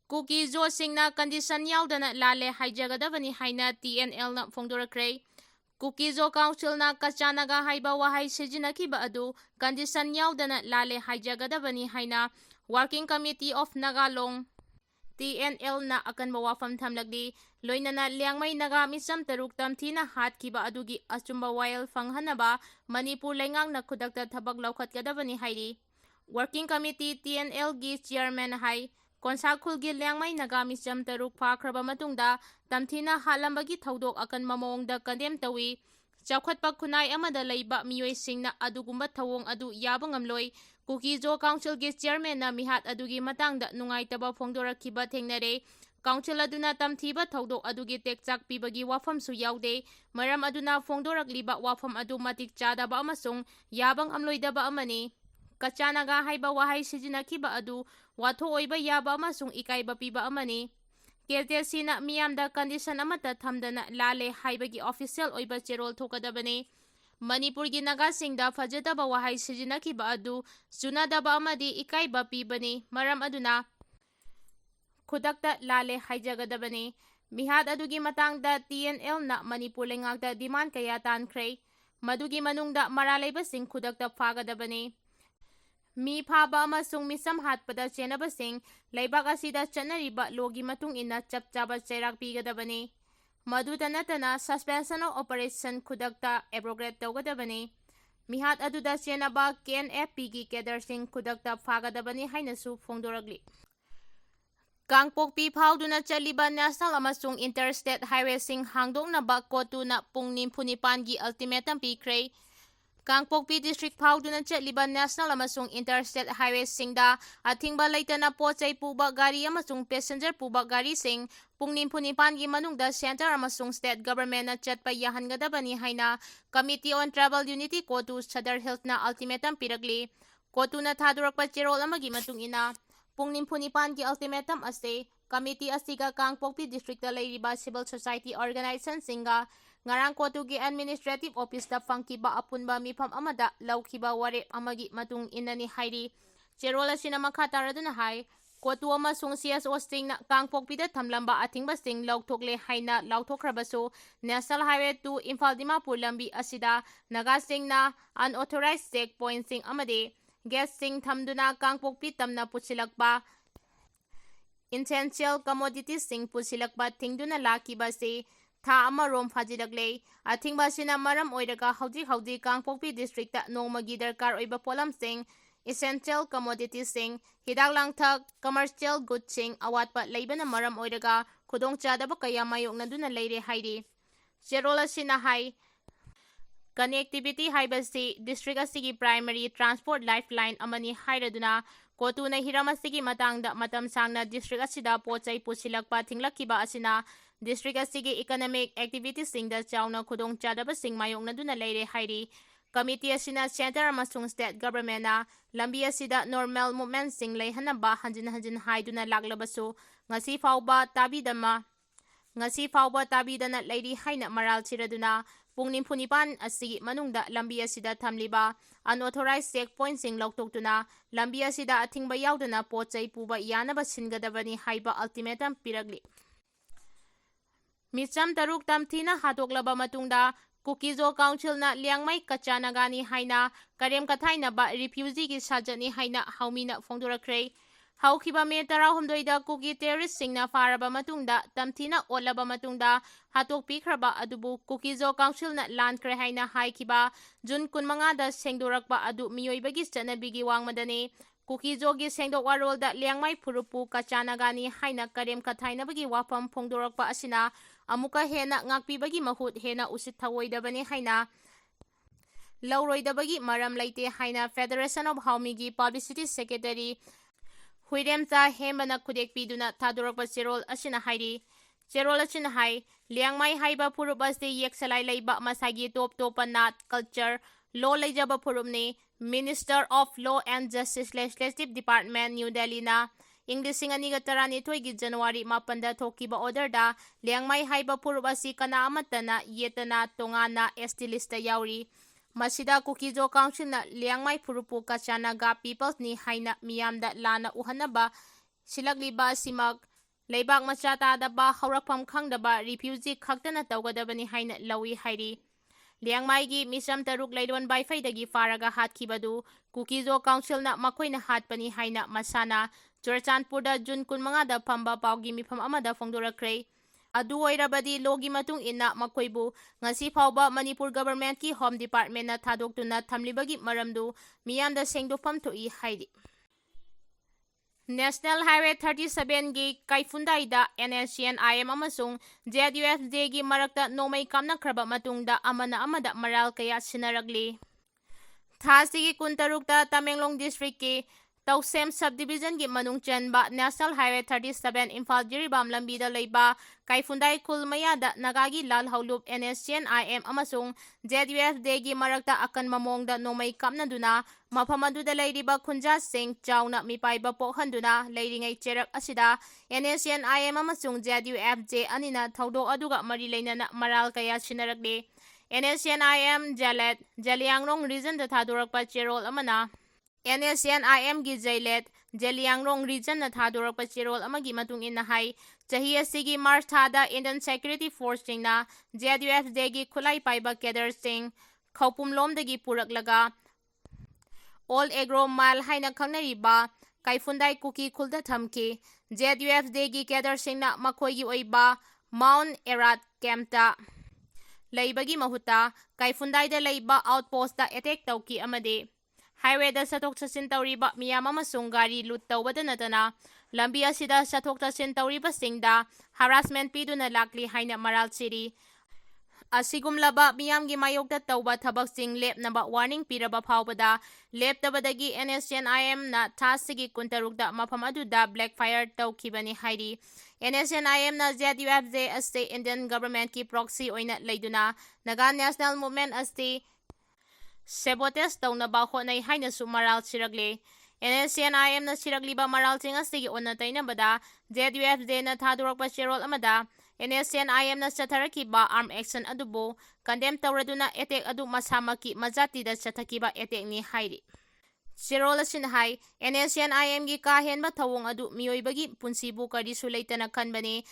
Kuki Singna condition yaudana Lanle Haigadbni Haina TNL na Fongdorakre. Kuki Council na Kachanaga Haiba Wahai Sijinakiba Adu, condition yaudana Lanle Haigadbni Haina, Working Committee of Nagalong TNL na akanba wafam thamlagdi, loinana Liangmai Naga Misam Taruk Tamthina Hatkiba Adugi Achumba Wail Fanghanaba, Manipur Lengang na Kudakta Tabag Laukhatgadabani Hairi. Working Committee TNL gi Chairman Hai, Konsakhulgi Liangmai Naga Misam Taruk Pakraba Matungda, Tamthina Halambagi Thaudok akan mamongda Kandem Tawi, Chawkhatpa Kunai Amada Laiba Miyoi Singna Adugumba Thawong Adu Yabangamloi, Kuki Council gi Chairman na Mihat Adugi Matangda Nungaitaba Fongdorakiba Thengnare, Council aduna tamthiba thaudok adugi tekchak pibagi wafam su yaude, maram aduna fongdorakliba wafam adu matik chadaba amasung yabang amloidaba amani. Kachanaga haiba wahai sijinakiba adu watho oiba yaba amasung ikaiba piba amani. Keltesina miyamda condition amata thamdana Lanle haibagi official oiba cherol thokadabane. Manipur gi naga singda fajadaba wahai sijinakiba adu sunadaba amadi ikaiba pibani, maram aduna Kudakta Lanle Haigadbni. Mihat adugi matangda TNL na Manipur lengakda demand kaya tankre. Madugi manungda maralaibasing kudakta fagadabani. Mi phaba amasung misam hatpada chenabasing laibak asida chanariba logi matung ina chapchaba chairak pigadabani. Maduta natana suspension of operation kudakta abrogate tawgadabani. Mihat aduda chenaba KNFP gi kedersing kudakta fagadabani hainasu fongdoragli. Kangpokpi Pauduna Chaliba National amasung Interstate Highway sing hangdoknaba kotu na pungnim punipangi ultimatum pikre. Kangpokpi District Pauduna Chaliba National amasung Interstate Highway singda atingba laitana pochai puba gari amasung passenger puba gari sing pungnim punipangi manungda center amasung state government na chatpa yahangadabani haina Committee on Travel Unity kotu Sadar Health na ultimatum piragli. Kotu na thadurakpa cherol amagi matung ina Pungnim Punipan ki ultimatum ase committee asiga Kangpokpi district ta leiriba civil society organization singa ngarang kotu gi administrative office ta fangkiba apunba mifam amada laukiba ware amagi matung inani hairi cherola sina makha taraduna hai kotu amasung CSO sting na Kangpokpi da thamlamba athingba sing lauthokle haina lauthokrabasu National Highway 2 Imphal Dimapur lambi asida naga sing na unauthorized checkpoint sing amade Guest sing thamduna Kangpokpi tamna pusilakpa essential commodities sing pusilakpa thingduna lakiba se tha amarom fajilagle athingba sina maram oiraga haudi Kangpokpi district ta nongmagi darkar oiba polam sing essential commodities sing hidak langthak commercial goods sing awatpa leibana maram oiraga khudong chadaba kaya mayoknaduna leire hairi cherola sina hai Connectivity haibasi district asigi primary transport lifeline amani hairaduna kotu na hiram asigi matangda matam sangna district asida pochai pusilakpa thinglakkiba asina district asigi economic activities singda chauna khudong chadaba sing mayoknaduna leire hairi committee asina center amasung state government na lambi asida normal movement sing leihanaba hanjin haiduna laglabasu ngasi fauba tabidana leiri haina maral chiraduna Pungnim Punipan asigi manungda lambi asida thamliba unauthorized checkpoint sing lautoktuna lambi asida athingba yauduna pochai puba yanaba singadabani haiba ultimatum piragli. Micham taruk tamthina hatoklaba matungda Kuki Council na Liangmai Kachanagani haina karem kathaina ba refugee gi sajani haina haumina fongdorakre. Haukiba me tarahumdoida Kuki terrorist singna faraba matungda tamthina olaba matungda hatok pikraba adubu Kuki Council na landkre haina haikiba June 15 da sengdorakba adu miyoibagi chanabigi wangmadani Kuki gi sengdok warol da Liangmai Purupu Kachanagani haina karem kathainabagi wafam phongdorakba asina amuka hena ngakpibagi mahut hena usit thawoidabani haina lauroidabagi maram leite haina Federation of Haumigi Publicity Secretary Huiremcha hembana khudek piduna thadorakpa cherol asina hairi cherol asina hai Liangmai haiba purup ase yeksalai leiba masagi top nat culture law leijaba purupni Minister of Law and Justice Legislative Department New Delhi na English singaniga tarani gi January 8 thokiba order da Liangmai haiba purup asi kana amatana yetana tongana ST lista yauri Masida Kuki Council na Liangmai Purupu Kachanaga Peoples ni haina miyamda lana uhanaba silagliba simag ꯂꯩꯕꯥꯛ ꯃꯆꯥ ꯇꯥꯗꯕ ꯍꯧꯔꯛꯐꯝ ꯈꯪꯗꯕ refugee ꯈꯛꯇꯅ ꯇꯧꯒꯗꯕꯅꯤ ꯍꯥꯏꯅ ꯂꯧꯏ ꯍꯥꯏꯔꯤ꯫ ꯂꯤꯌꯥꯡꯃꯥꯏꯒꯤ ꯃꯤꯆꯝ 6 ꯂꯩꯔꯣꯟ ꯕꯥꯏꯐꯩꯗꯒꯤ ꯐꯥꯔꯒ ꯍꯥꯠꯈꯤꯕꯗꯨ ꯀꯨꯀꯤꯖꯣ ꯀꯥꯎꯟꯁꯤꯜꯅ ꯃꯈꯣꯏꯅ ꯍꯥꯠꯄꯅꯤ ꯍꯥꯏꯅ ꯃꯁꯥꯅ ꯆꯨꯔꯆꯥꯟꯄꯨꯔꯗ ꯖꯨꯟ 15ꯗ ꯐꯝꯕ ꯄꯥꯎꯒꯤ ꯃꯤꯐꯝ ꯑꯃꯗ ꯐꯣꯡꯗꯣꯔꯛꯈ꯭ꯔꯦ꯫ ꯑꯗꯨ ꯑꯣꯏꯔꯕꯗꯤ ꯂꯣꯒꯤ ꯃꯇꯨꯡ ꯏꯟꯅ ꯃꯈꯣꯏꯕꯨ ꯉꯁꯤ ꯐꯥꯎꯕ ꯃꯅꯤꯄꯨꯔ ꯒꯚꯔꯟꯃꯦꯟꯠꯀꯤ ꯍꯣꯝ ꯗꯤꯄꯥꯔꯠꯃꯦꯟꯠꯅ ꯊꯥꯗꯣꯛꯇꯨꯅ ꯊꯝꯂꯤꯕꯒꯤ ꯃꯔꯝꯗꯨ ꯃꯤꯌꯥꯝꯗ ꯁꯦꯡꯗꯣꯛꯐꯝ ꯊꯣꯛꯏ ꯍꯥꯏꯔꯤ꯫ ꯅꯦꯁꯅꯦꯜ ꯍꯥꯏꯋꯦ 37ꯒꯤ ꯀꯩꯐꯨꯟꯗꯥꯏꯗ NSCN-IM ꯑꯃꯁꯨꯡ ZUFJꯒꯤ ꯃꯔꯛꯇ ꯅꯣꯡꯃꯩ ꯀꯥꯞꯅꯈ꯭ꯔꯕ ꯃꯇꯨꯡꯗ ꯑꯃꯅ ꯑꯃꯗ ꯃꯔꯥꯜ ꯀꯌꯥ ꯁꯤꯟꯅꯔꯛꯂꯤ꯫ ꯊꯥ ꯑꯁꯤꯒꯤ 13ꯇ ꯇꯃꯦꯡꯂꯣꯡ ꯗꯤꯁꯇ꯭ꯔꯤꯛꯀꯤ ꯇꯧꯁꯦꯝ ꯁꯕ ꯗꯤꯕꯤꯖꯟꯒꯤ ꯃꯅꯨꯡ ꯆꯟꯕ ꯅꯦꯁꯅꯦꯜ ꯍꯥꯏꯋꯦ 37 ꯏꯝꯐꯥꯜ-ꯖꯤꯔꯤꯕꯥꯝ ꯂꯝꯕꯤꯗ ꯂꯩꯕ ꯀꯩꯐꯨꯟꯗꯥꯏ ꯈꯨꯜ ꯃꯌꯥꯗ ꯅꯥꯒꯥꯒꯤ ꯂꯥꯜꯍꯧꯂꯨꯞ NSCN-IM ꯑꯃꯁꯨꯡ ZUFJꯒꯤ ꯃꯔꯛꯇ ꯑꯀꯟꯕ ꯃꯑꯣꯡꯗ ꯅꯣꯡꯃꯩ ꯀꯥꯞꯅꯗꯨꯅ ꯃꯐꯝ ꯑꯗꯨꯗ ꯂꯩꯔꯤꯕ ꯈꯨꯟꯖꯥꯁꯤꯡ ꯆꯥꯎꯅ ꯃꯤꯄꯥꯏꯕ ꯄꯣꯛꯍꯟꯗꯨꯅ ꯂꯩꯔꯤꯉꯩ ꯆꯩꯔꯛ ꯑꯁꯤꯗ NSCN-IM ꯑꯃꯁꯨꯡ ZUFJ ꯑꯅꯤꯅ ꯊꯧꯗꯣꯛ ꯑꯗꯨꯒ ꯃꯔꯤ ꯂꯩꯅꯅ ꯃꯔꯥꯜ ꯀꯌꯥ ꯁꯤꯟꯅꯔꯛꯂꯤ꯫ NSCN-IM ꯖꯦꯂꯦꯠ ꯖꯦꯂꯤꯌꯥꯡꯔꯣꯡ ꯔꯤꯖꯟꯗ ꯊꯥꯗꯣꯔꯛꯄ ꯆꯦꯔꯣꯜ ꯑꯃꯅ NSCN-IMꯒꯤ ꯖꯩꯂꯦꯠ ꯖꯦꯂꯤꯌꯥꯡꯔꯣꯡ ꯔꯤꯖꯟꯅ ꯊꯥꯗꯣꯔꯛꯄ ꯆꯦꯔꯣꯜ ꯑꯃꯒꯤ ꯃꯇꯨꯡ ꯏꯟꯅ ꯍꯥꯏ ꯆꯍꯤ ꯑꯁꯤꯒꯤ ꯃꯥꯔꯆ ꯊꯥꯗ ꯏꯟꯗꯤꯌꯟ ꯁꯦꯀ꯭ꯌꯨꯔꯤꯇꯤ ꯐꯣꯔꯁꯁꯤꯡꯅ ZUFJꯒꯤ ꯈꯨꯠꯂꯥꯏ ꯄꯥꯏꯕ ꯀꯦꯗꯔꯁꯤꯡ ꯈꯧꯄꯨꯝꯂꯣꯝꯗꯒꯤ ꯄꯨꯔꯛꯂꯒ ꯑꯣꯜ ꯑꯦꯒ꯭ꯔꯣ ꯃꯥꯏꯜ ꯍꯥꯏꯅ ꯈꯪꯅꯔꯤꯕ ꯀꯩꯐꯨꯟꯗꯥꯏ ꯀꯨꯀꯤ ꯈꯨꯜꯗ ꯊꯝꯈꯤ꯫ ZUFJꯒꯤ ꯀꯦꯗꯔꯁꯤꯡꯅ ꯃꯈꯣꯏꯒꯤ ꯑꯣꯏꯕ ꯃꯥꯎꯟꯠ ꯑꯦꯔꯥꯠ ꯀꯦꯝꯞꯇ ꯂꯩꯕꯒꯤ ꯃꯍꯨꯠꯇ ꯀꯩꯐꯨꯟꯗꯥꯏꯗ ꯂꯩꯕ ꯑꯥꯎꯠꯄꯣꯁꯠꯇ ꯑꯦꯇꯦꯛ ꯇꯧꯈꯤ ꯑꯃꯗꯤ ꯍꯥꯏꯋꯦꯗ ꯆꯠꯊꯣꯛ ꯆꯠꯁꯤꯟ ꯇꯧꯔꯤꯕ ꯃꯤꯌꯥꯝ ꯑꯃꯁꯨꯡ ꯒꯥꯔꯤ ꯂꯨꯠ ꯇꯧꯕꯇ ꯅꯠꯇꯅ ꯂꯝꯕꯤ ꯑꯁꯤꯗ ꯆꯠꯊꯣꯛ ꯆꯠꯁꯤꯟ ꯇꯧꯔꯤꯕꯁꯤꯡꯗ ꯍꯔꯥꯁꯃꯦꯟꯠ ꯄꯤꯗꯨꯅ ꯂꯥꯛꯂꯤ ꯍꯥꯏꯅ ꯃꯔꯥꯜ ꯁꯤꯔꯤ꯫ ꯑꯁꯤꯒꯨꯝꯂꯕ ꯃꯤꯌꯥꯝꯒꯤ ꯃꯥꯌꯣꯛꯇ ꯇꯧꯕ ꯊꯕꯛꯁꯤꯡ ꯂꯦꯞꯅꯕ ꯋꯥꯔꯅꯤꯡ ꯄꯤꯔꯕ ꯐꯥꯎꯕꯗ ꯂꯦꯞꯇꯕꯗꯒꯤ NSCN-IMꯅ ꯊꯥ ꯑꯁꯤꯒꯤ 13ꯇ ꯃꯐꯝ ꯑꯗꯨꯗ ꯕ꯭ꯂꯦꯛ ꯐꯥꯏꯌꯔ ꯇꯧꯈꯤꯕꯅꯤ ꯍꯥꯏꯔꯤ꯫ NSCN-IMꯅ ZUFJ ꯑꯁꯤ ꯏꯟꯗꯤꯌꯟ ꯒꯚꯔꯟꯃꯦꯟꯠꯀꯤ ꯄ꯭ꯔꯣꯛꯁꯤ ꯑꯣꯏꯅ ꯂꯩꯗꯨꯅ ꯅꯥꯒꯥ ꯅꯦꯁꯅꯦꯜ ꯃꯨꯚꯃꯦꯟꯠ ꯑꯁꯤ ꯁꯦꯕꯣꯇꯦꯖ ꯇꯧꯅꯕ ꯍꯣꯠꯅꯩ ꯍꯥꯏꯅꯁꯨ ꯃꯔꯥꯜ ꯁꯤꯔꯛꯂꯤ꯫ NSCN-IMꯅ ꯁꯤꯔꯛꯂꯤꯕ ꯃꯔꯥꯜꯁꯤꯡ ꯑꯁꯤꯒꯤ ꯑꯣꯟꯅ ꯇꯩꯅꯕꯗ ZUFJꯅ ꯊꯥꯗꯣꯔꯛꯄ ꯆꯦꯔꯣꯜ ꯑꯃꯗ NSCN-IMꯅ ꯆꯠꯊꯔꯛꯈꯤꯕ ꯑꯥꯔꯝ ꯑꯦꯛꯁꯟ ꯑꯗꯨꯕꯨ ꯀꯟꯗꯦꯝ ꯇꯧꯔꯗꯨꯅ ꯑꯦꯇꯦꯛ ꯑꯗꯨ ꯃꯁꯥꯃꯛꯀꯤ ꯃꯖꯥꯇꯤꯗ ꯆꯠꯊꯈꯤꯕ ꯑꯦꯇꯦꯛꯅꯤ ꯍꯥꯏꯔꯤ꯫ ꯆꯦꯔꯣꯜ ꯑꯁꯤꯅ ꯍꯥꯏ NSCN-IMꯒꯤ ꯀꯥ ꯍꯦꯟꯕ ꯊꯧꯑꯣꯡ ꯑꯗꯨ ꯃꯤꯑꯣꯏꯕꯒꯤ ꯄꯨꯟꯁꯤꯕꯨ ꯀꯔꯤꯁꯨ ꯂꯩꯇꯅ ꯈꯟꯕꯅꯤ꯫